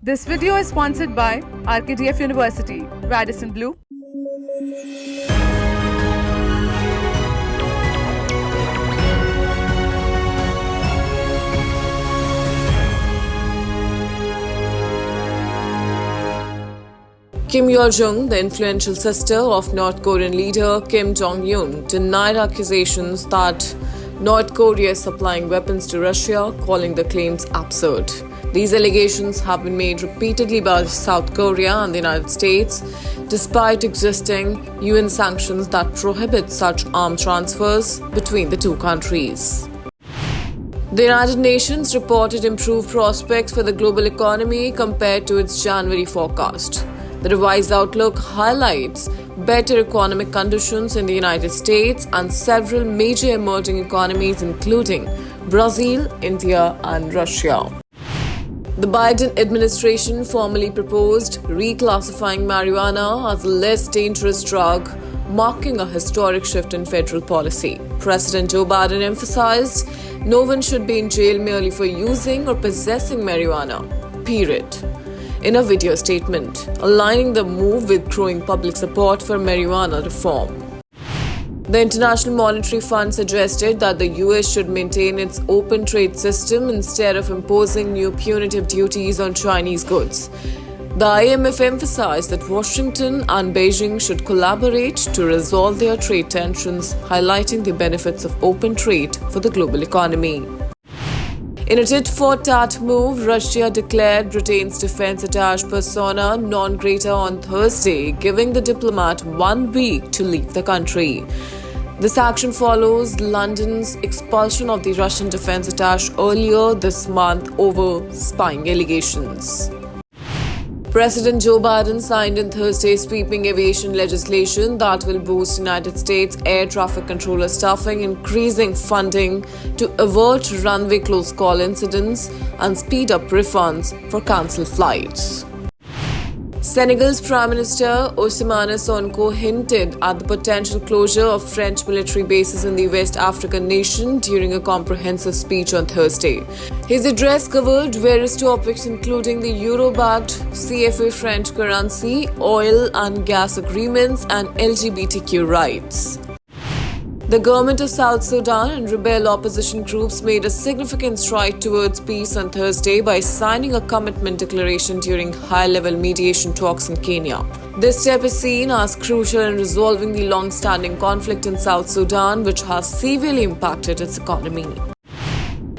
This video is sponsored by RKTF University, Radisson Blue. Kim Yo-jong, the influential sister of North Korean leader Kim Jong-un, denied accusations that North Korea is supplying weapons to Russia, calling the claims absurd. These allegations have been made repeatedly by South Korea and the United States, despite existing UN sanctions that prohibit such arms transfers between the two countries. The United Nations reported improved prospects for the global economy compared to its January forecast. The revised outlook highlights better economic conditions in the United States and several major emerging economies, including Brazil, India, and Russia. The Biden administration formally proposed reclassifying marijuana as a less dangerous drug, marking a historic shift in federal policy. President Joe Biden emphasized no one should be in jail merely for using or possessing marijuana, period, in a video statement, aligning the move with growing public support for marijuana reform. The International Monetary Fund suggested that the US should maintain its open trade system instead of imposing new punitive duties on Chinese goods. The IMF emphasized that Washington and Beijing should collaborate to resolve their trade tensions, highlighting the benefits of open trade for the global economy. In a tit-for-tat move, Russia declared Britain's defense attaché persona non grata on Thursday, giving the diplomat 1 week to leave the country. This action follows London's expulsion of the Russian defense attaché earlier this month over spying allegations. President Joe Biden signed in Thursday sweeping aviation legislation that will boost United States air traffic controller staffing, increasing funding to avert runway close call incidents and speed up refunds for cancelled flights. Senegal's Prime Minister Ousmane Sonko hinted at the potential closure of French military bases in the West African nation during a comprehensive speech on Thursday. His address covered various topics including the euro-backed CFA French currency, oil and gas agreements, and LGBTQ rights. The government of South Sudan and rebel opposition groups made a significant stride towards peace on Thursday by signing a commitment declaration during high-level mediation talks in Kenya. This step is seen as crucial in resolving the long-standing conflict in South Sudan, which has severely impacted its economy.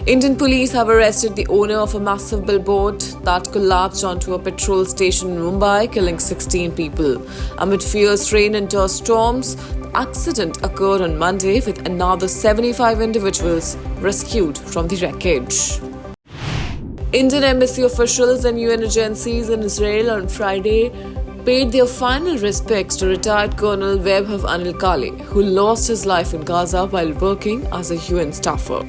Indian police have arrested the owner of a massive billboard that collapsed onto a petrol station in Mumbai, killing 16 people. Amid fierce rain and dust storms, the accident occurred on Monday with another 75 individuals rescued from the wreckage. Indian embassy officials and UN agencies in Israel on Friday paid their final respects to retired Colonel Vaibhav Anil Kale, who lost his life in Gaza while working as a UN staffer.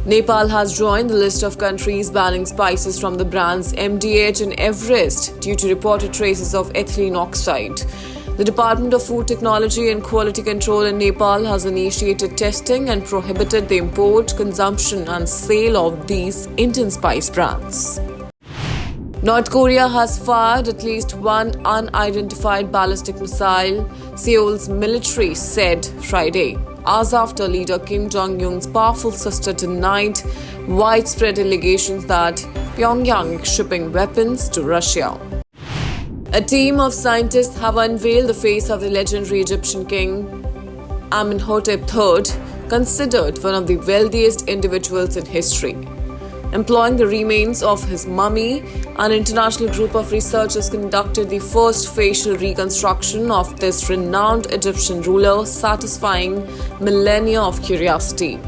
Nepal has joined the list of countries banning spices from the brands MDH and Everest due to reported traces of ethylene oxide. The Department of Food Technology and Quality Control in Nepal has initiated testing and prohibited the import, consumption, and sale of these Indian spice brands. North Korea has fired at least one unidentified ballistic missile, Seoul's military said Friday, as after leader Kim Jong-un's powerful sister denied widespread allegations that Pyongyang is shipping weapons to Russia. A team of scientists have unveiled the face of the legendary Egyptian king Amenhotep III, considered one of the wealthiest individuals in history. Employing the remains of his mummy, an international group of researchers conducted the first facial reconstruction of this renowned Egyptian ruler, satisfying millennia of curiosity.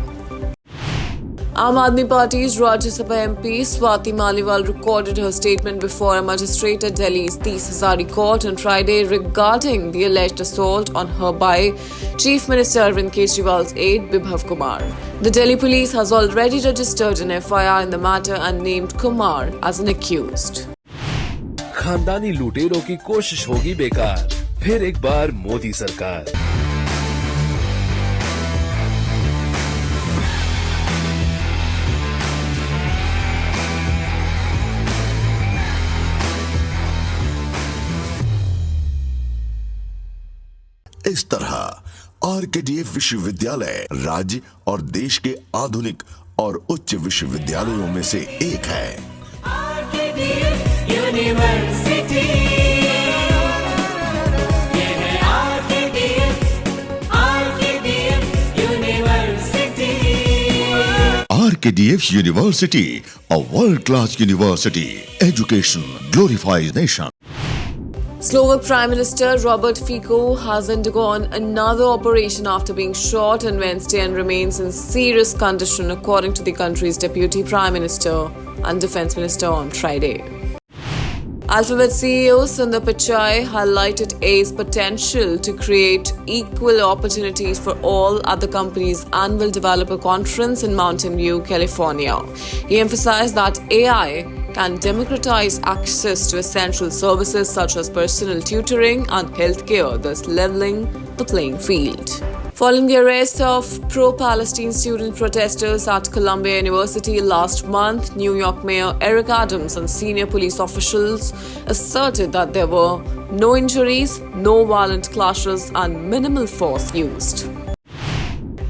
Aam Aadmi Party's Rajya Sabha MP Swati Maliwal recorded her statement before a magistrate at Delhi's 30 Hazari Court on Friday regarding the alleged assault on her by Chief Minister Arvind Kejriwal's aide Bibhav Kumar. The Delhi police has already registered an FIR in the matter and named Kumar as an accused. खानदानी लुटेरों की कोशिश होगी बेकार, फिर एक बार मोदी सरकार। इस तरह आरकेडीएफ विश्वविद्यालय राज्य और देश के आधुनिक और उच्च विश्वविद्यालयों में से एक है। RKDF University, a world-class university. Education glorifies nation. Slovak Prime Minister Robert Fico has undergone another operation after being shot on Wednesday and remains in serious condition, according to the country's Deputy Prime Minister and Defence Minister on Friday. Alphabet CEO Sundar Pichai highlighted AI's potential to create equal opportunities for all at the company's annual developer conference in Mountain View, California. He emphasized that AI can democratize access to essential services such as personal tutoring and healthcare, thus leveling the playing field. Following the arrest of pro-Palestine student protesters at Columbia University last month, New York Mayor Eric Adams and senior police officials asserted that there were no injuries, no violent clashes, and minimal force used.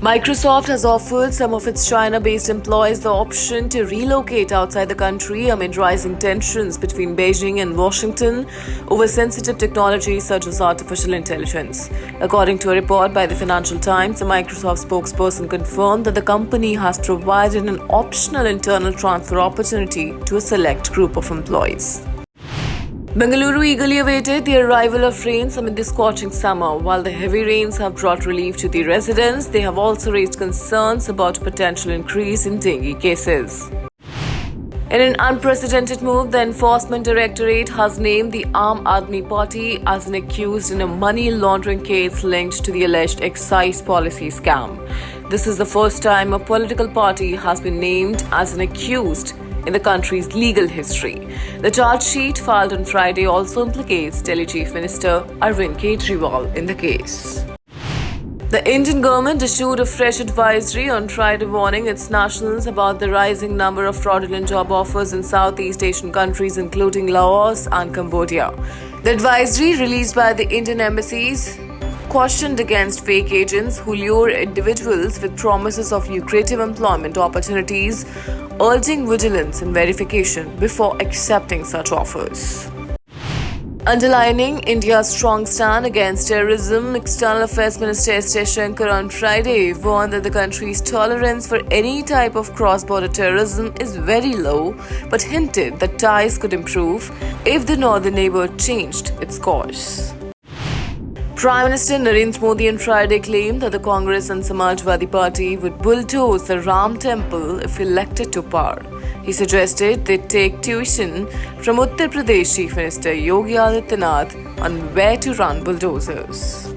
Microsoft has offered some of its China-based employees the option to relocate outside the country amid rising tensions between Beijing and Washington over sensitive technologies such as artificial intelligence. According to a report by the Financial Times, a Microsoft spokesperson confirmed that the company has provided an optional internal transfer opportunity to a select group of employees. Bengaluru eagerly awaited the arrival of rains amid the scorching summer. While the heavy rains have brought relief to the residents, they have also raised concerns about a potential increase in dengue cases. In an unprecedented move, the Enforcement Directorate has named the Aam Aadmi Party as an accused in a money laundering case linked to the alleged excise policy scam. This is the first time a political party has been named as an accused in the country's legal history. The charge sheet filed on Friday also implicates Delhi Chief Minister Arvind Kejriwal in the case. The Indian government issued a fresh advisory on Friday warning its nationals about the rising number of fraudulent job offers in Southeast Asian countries including Laos and Cambodia. The advisory, released by the Indian embassies, cautioned against fake agents who lure individuals with promises of lucrative employment opportunities, urging vigilance and verification before accepting such offers. Underlining India's strong stand against terrorism, External Affairs Minister S. Jaishankar on Friday warned that the country's tolerance for any type of cross-border terrorism is very low, but hinted that ties could improve if the northern neighbor changed its course. Prime Minister Narendra Modi on Friday claimed that the Congress and Samajwadi Party would bulldoze the Ram Temple if elected to power. He suggested they take tuition from Uttar Pradesh Chief Minister Yogi Adityanath on where to run bulldozers.